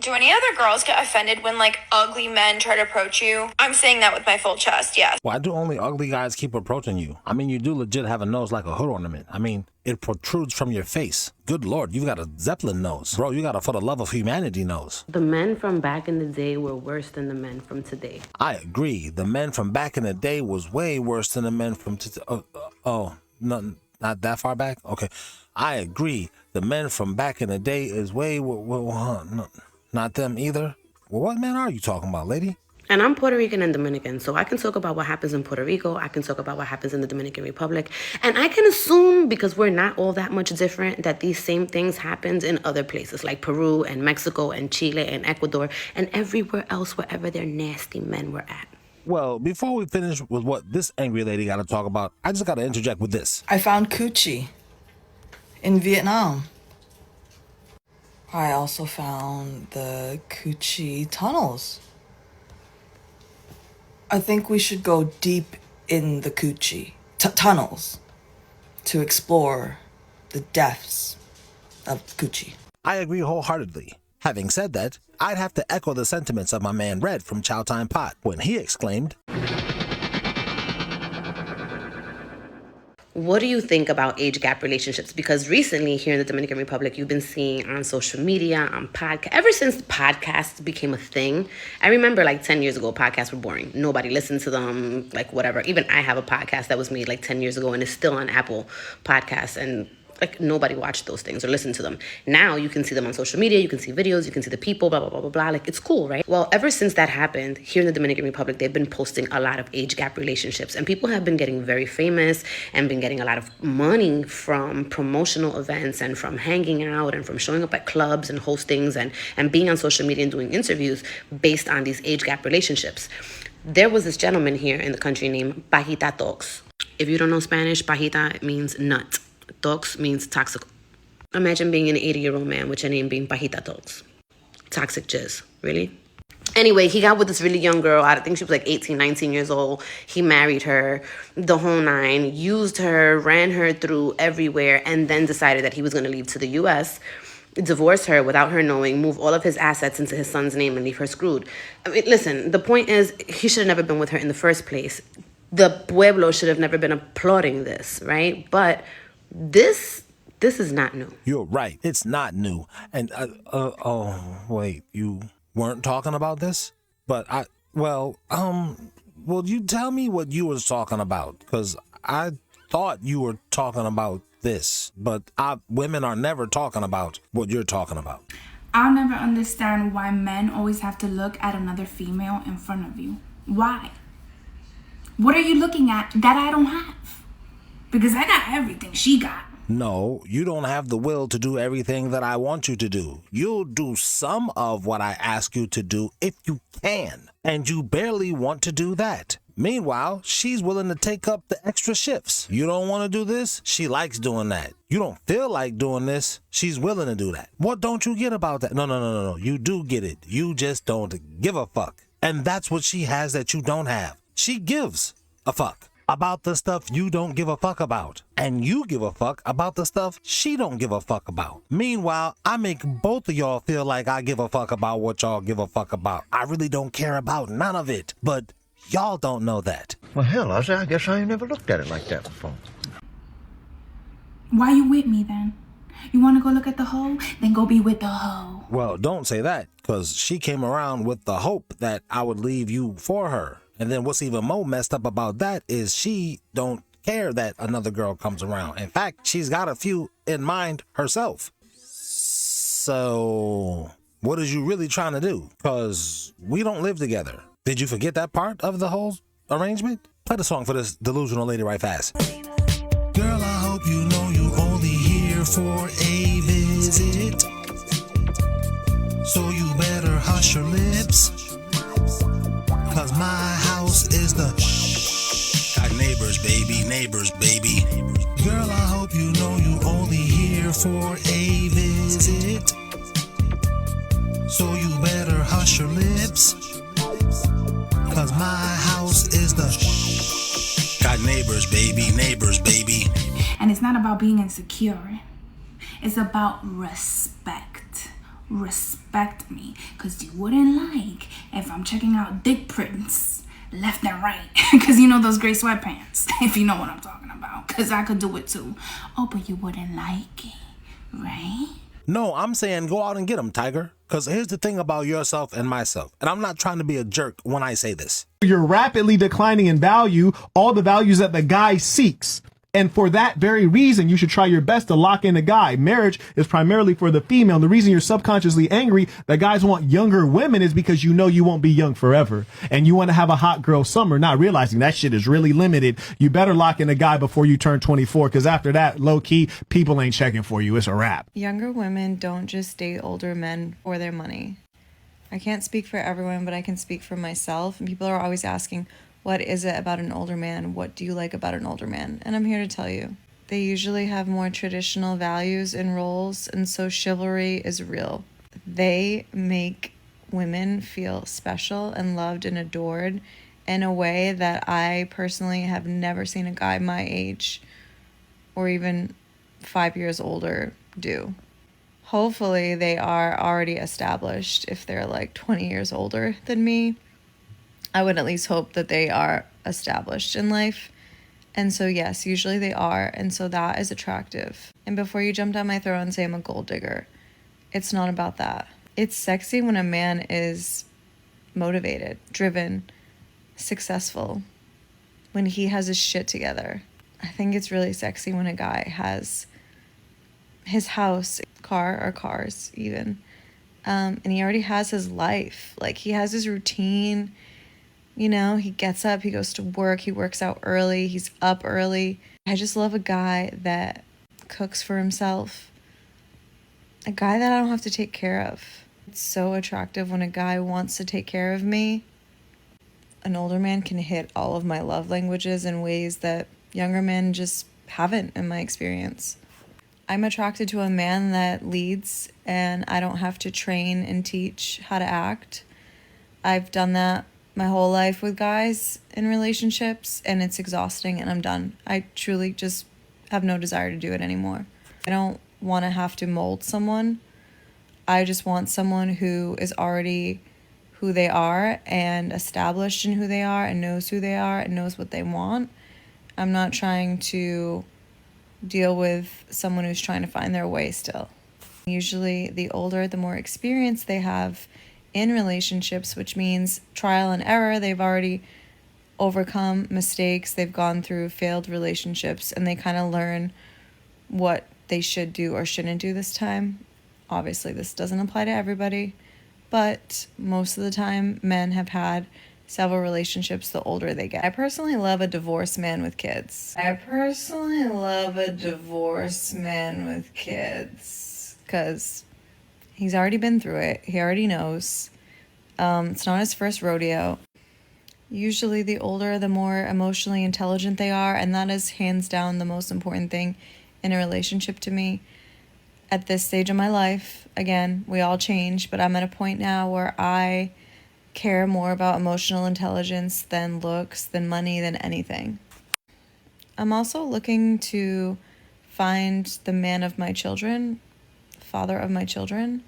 Do any other girls get offended when, like, ugly men try to approach you? I'm saying that with my full chest, yes. Why do only ugly guys keep approaching you? I mean, you do legit have a nose like a hood ornament. I mean, it protrudes from your face. Good Lord, you've got a Zeppelin nose. Bro, you got a for the love of humanity nose. The men from back in the day were worse than the men from today. I agree. The men from back in the day was way worse than the men from today. Not that far back? Okay. I agree. The men from back in the day is way... no, not them either. Well, what men are you talking about, lady? And I'm Puerto Rican and Dominican, so I can talk about what happens in Puerto Rico. I can talk about what happens in the Dominican Republic. And I can assume, because we're not all that much different, that these same things happened in other places like Peru and Mexico and Chile and Ecuador and everywhere else wherever their nasty men were at. Well, before we finish with what this angry lady got to talk about, I just got to interject with this. I found coochie in Vietnam. I also found the coochie tunnels. I think we should go deep in the coochie tunnels to explore the depths of coochie. I agree wholeheartedly. Having said that, I'd have to echo the sentiments of my man Red from Chow Time Pot when he exclaimed, what do you think about age gap relationships? Because recently here in the Dominican Republic, you've been seeing on social media, on podcasts, ever since podcasts became a thing. I remember like 10 years ago, podcasts were boring. Nobody listened to them, like whatever. Even I have a podcast that was made like 10 years ago and is still on Apple Podcasts, and like nobody watched those things or listened to them. Now you can see them on social media, you can see videos, you can see the people, blah, blah, blah, blah, blah. Like it's cool, right? Well, ever since that happened, here in the Dominican Republic, they've been posting a lot of age gap relationships, and people have been getting very famous and been getting a lot of money from promotional events and from hanging out and from showing up at clubs and hostings and being on social media and doing interviews based on these age gap relationships. There was this gentleman here in the country named Pajita Tox. If you don't know Spanish, Pajita means nut. Tox means toxic. Imagine being an 80-year-old man with your name being Pajita Tox. Toxic jizz. Really? Anyway, he got with this really young girl. I think she was like 18, 19 years old. He married her, the whole nine, used her, ran her through everywhere, and then decided that he was going to leave to the U.S., divorce her without her knowing, move all of his assets into his son's name and leave her screwed. I mean, listen, the point is he should have never been with her in the first place. The pueblo should have never been applauding this, right? But this is not new. You're right. It's not new. And, wait, you weren't talking about this? But will you tell me what you was talking about? Because I thought you were talking about this, but women are never talking about what you're talking about. I'll never understand why men always have to look at another female in front of you. Why? What are you looking at that I don't have? Because I got everything she got. No, you don't have the will to do everything that I want you to do. You'll do some of what I ask you to do if you can, and you barely want to do that. Meanwhile, she's willing to take up the extra shifts. You don't want to do this? She likes doing that. You don't feel like doing this? She's willing to do that. What don't you get about that? No. You do get it. You just don't give a fuck. And that's what she has that you don't have. She gives a fuck about the stuff you don't give a fuck about. And you give a fuck about the stuff she don't give a fuck about. Meanwhile, I make both of y'all feel like I give a fuck about what y'all give a fuck about. I really don't care about none of it. But y'all don't know that. Well, hell, I guess I ain't never looked at it like that before. Why you with me then? You want to go look at the hoe? Then go be with the hoe. Well, don't say that, because she came around with the hope that I would leave you for her. And then what's even more messed up about that is she don't care that another girl comes around. In fact, she's got a few in mind herself. So what is you really trying to do? Because we don't live together. Did you forget that part of the whole arrangement? Play the song for this delusional lady right fast. Girl, I hope you know you only here for a visit. So you better hush your lips. Cause my house is the got neighbors, baby, neighbors, baby. Girl, I hope you know you only here for a visit. So you better hush your lips. Cause my house is the got neighbors, baby, neighbors, baby. And it's not about being insecure. It's about respect. respect me. Because you wouldn't like if I'm checking out dick prints left and right. Because you know those gray sweatpants, if you know what I'm talking about. Because I could do it too. Oh, but you wouldn't like it, right? No, I'm saying go out and get them, Tiger. Because here's the thing about yourself and myself. And I'm not trying to be a jerk when I say this. You're rapidly declining in value, all the values that the guy seeks. And for that very reason, you should try your best to lock in a guy. Marriage is primarily for the female. And the reason you're subconsciously angry that guys want younger women is because you know you won't be young forever. And you want to have a hot girl summer, not realizing that shit is really limited. You better lock in a guy before you turn 24, because after that, low key, people ain't checking for you. It's a wrap. Younger women don't just date older men for their money. I can't speak for everyone, but I can speak for myself. And people are always asking, what is it about an older man? What do you like about an older man? And I'm here to tell you. They usually have more traditional values and roles, and so chivalry is real. They make women feel special and loved and adored in a way that I personally have never seen a guy my age or even 5 years older do. Hopefully they are already established. If they're like 20 years older than me, I would at least hope that they are established in life. And so yes, usually they are, and so that is attractive. And before you jump down my throat and say I'm a gold digger, it's not about that. It's sexy when a man is motivated, driven, successful, when he has his shit together. I think it's really sexy when a guy has his house, car, or cars even, and he already has his life. Like, he has his routine. You know, he gets up, he goes to work, he works out early, he's up early. I just love a guy that cooks for himself. A guy that I don't have to take care of. It's so attractive when a guy wants to take care of me. An older man can hit all of my love languages in ways that younger men just haven't, in my experience. I'm attracted to a man that leads, and I don't have to train and teach how to act. I've done that my whole life with guys in relationships, and it's exhausting, and I'm done. I truly just have no desire to do it anymore. I don't want to have to mold someone. I just want someone who is already who they are and established in who they are and knows who they are and knows what they want. I'm not trying to deal with someone who's trying to find their way still. Usually the older, the more experience they have in relationships, which means trial and error. They've already overcome mistakes. They've gone through failed relationships, and they kind of learn what they should do or shouldn't do this time. Obviously, this doesn't apply to everybody, but most of the time, men have had several relationships the older they get. I personally love a divorced man with kids. Because he's already been through it. He already knows. It's not his first rodeo. Usually the older, the more emotionally intelligent they are, and that is hands down the most important thing in a relationship to me. At this stage of my life, again, we all change, but I'm at a point now where I care more about emotional intelligence than looks, than money, than anything. I'm also looking to find the man of my children, father of my children.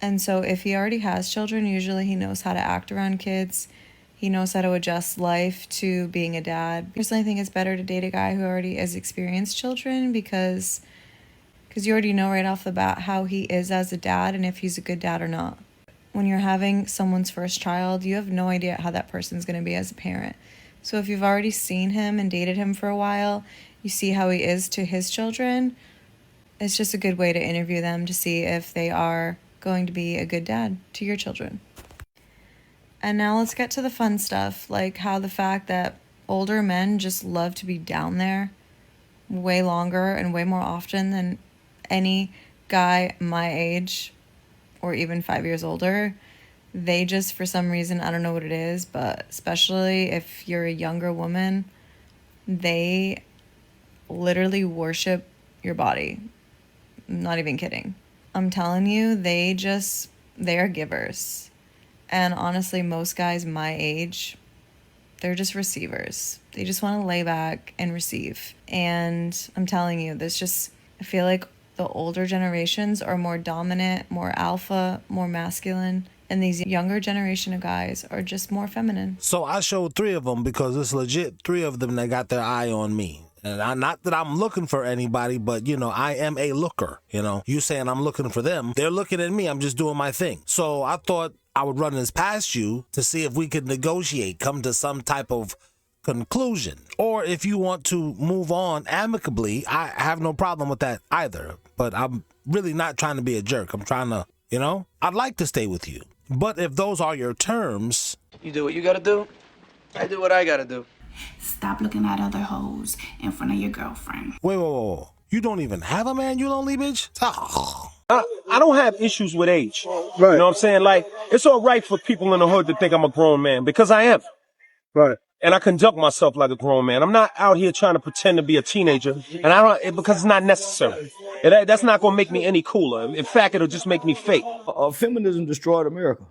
And so if he already has children, usually he knows how to act around kids. He knows how to adjust life to being a dad. Personally, I think it's better to date a guy who already has experienced children because you already know right off the bat how he is as a dad and if he's a good dad or not. When you're having someone's first child, you have no idea how that person's going to be as a parent. So if you've already seen him and dated him for a while, you see how he is to his children. It's just a good way to interview them to see if they are going to be a good dad to your children. And now let's get to the fun stuff, like how the fact that older men just love to be down there way longer and way more often than any guy my age or even 5 years older. They just, for some reason, I don't know what it is, but especially if you're a younger woman, they literally worship your body. I'm not even kidding. I'm telling you, they are givers. And honestly, most guys my age, they're just receivers. They just want to lay back and receive. And I'm telling you, I feel like the older generations are more dominant, more alpha, more masculine, and these younger generation of guys are just more feminine. So I showed 3 of them because it's legit 3 of them that got their eye on me. And not that I'm looking for anybody, but, I am a looker. You saying I'm looking for them. They're looking at me. I'm just doing my thing. So I thought I would run this past you to see if we could negotiate, come to some type of conclusion. Or if you want to move on amicably, I have no problem with that either. But I'm really not trying to be a jerk. I'm trying to, I'd like to stay with you. But if those are your terms... You do what you gotta do. I do what I gotta do. Stop looking at other hoes in front of your girlfriend. Wait. You don't even have a man, you lonely bitch? Oh. I don't have issues with age. Right. You know what I'm saying? Like, it's all right for people in the hood to think I'm a grown man, because I am. Right. And I conduct myself like a grown man. I'm not out here trying to pretend to be a teenager, and because it's not necessary. That's not going to make me any cooler. In fact, it'll just make me fake. Feminism destroyed America.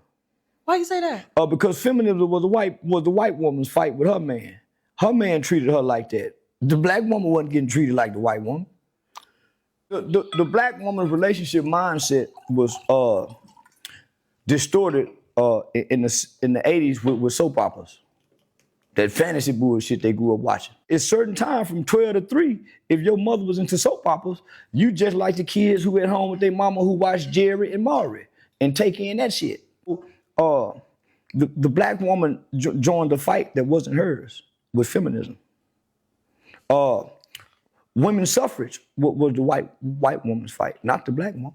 Why you say that? Because feminism was the white woman's fight with her man. Her man treated her like that. The black woman wasn't getting treated like the white woman. The black woman's relationship mindset was distorted in the 80s with soap operas. That fantasy bullshit they grew up watching. It's certain time from 12 to 3, if your mother was into soap operas, you just like the kids who at home with their mama who watched Jerry and Maury and take in that shit. The black woman joined the fight that wasn't hers with feminism. Women's suffrage was the white woman's fight, not the black woman.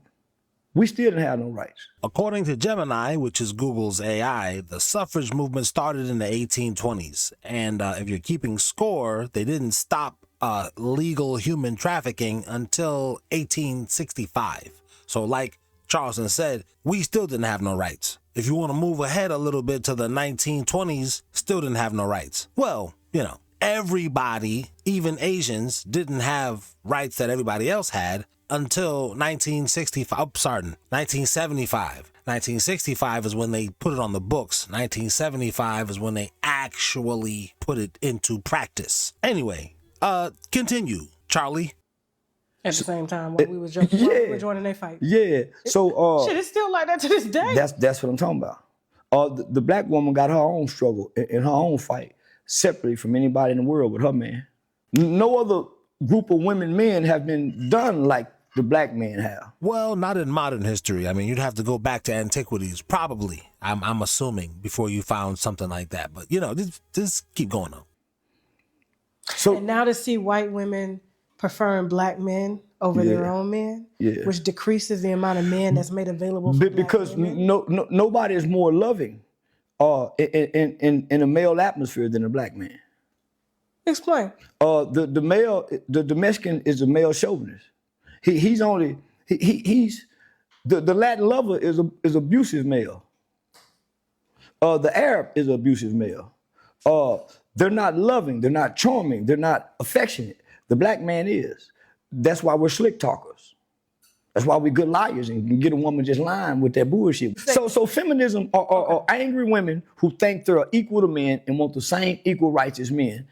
We still didn't have no rights. According to Gemini, which is Google's AI, the suffrage movement started in the 1820s. And if you're keeping score, they didn't stop legal human trafficking until 1865. So like Charleston said, we still didn't have no rights. If you want to move ahead a little bit to the 1920s, still didn't have no rights. Well, everybody, even Asians, didn't have rights that everybody else had until 1975. 1975. 1965 is when they put it on the books. 1975 is when they actually put it into practice. Anyway, continue, Charlie. At the same time, while we were joining their fight. Yeah. So shit, it's still like that to this day. That's what I'm talking about. The black woman got her own struggle in her own fight, separately from anybody in the world with her man. No other group of men have been done like the black men have. Well, not in modern history. I mean, you'd have to go back to antiquities, probably. I'm assuming, before you found something like that. But just keep going on. So and now to see white women preferring black men over their own men, which decreases the amount of men that's made available for because nobody is more loving in a male atmosphere than a black man. Explain. The Mexican is a male chauvinist. He's the Latin lover is abusive male. The Arab is an abusive male. They're not loving, they're not charming, they're not affectionate. The black man is. That's why we're slick talkers. That's why we're good liars and can get a woman just lying with that bullshit. So feminism are angry women who think they're equal to men and want the same equal rights as men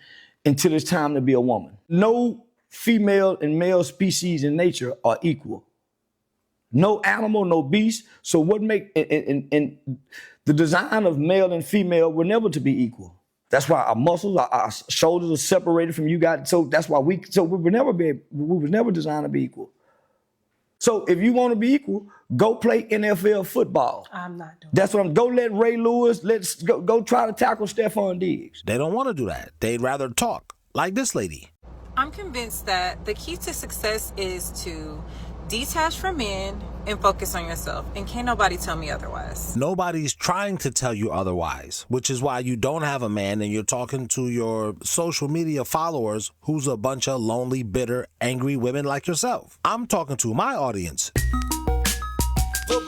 until it's time to be a woman. No female and male species in nature are equal. No animal, no beast. So what make and the design of male and female were never to be equal. That's why our muscles, our shoulders are separated from you guys. So that's why we were never designed to be equal. So if you want to be equal, go play NFL football. I'm not doing That's what I'm. Go let Ray Lewis. Let's go try to tackle Stephon Diggs. They don't want to do that. They'd rather talk like this lady. I'm convinced that the key to success is to detach from men and focus on yourself. And can't nobody tell me otherwise. Nobody's trying to tell you otherwise, which is why you don't have a man and you're talking to your social media followers who's a bunch of lonely, bitter, angry women like yourself. I'm talking to my audience. The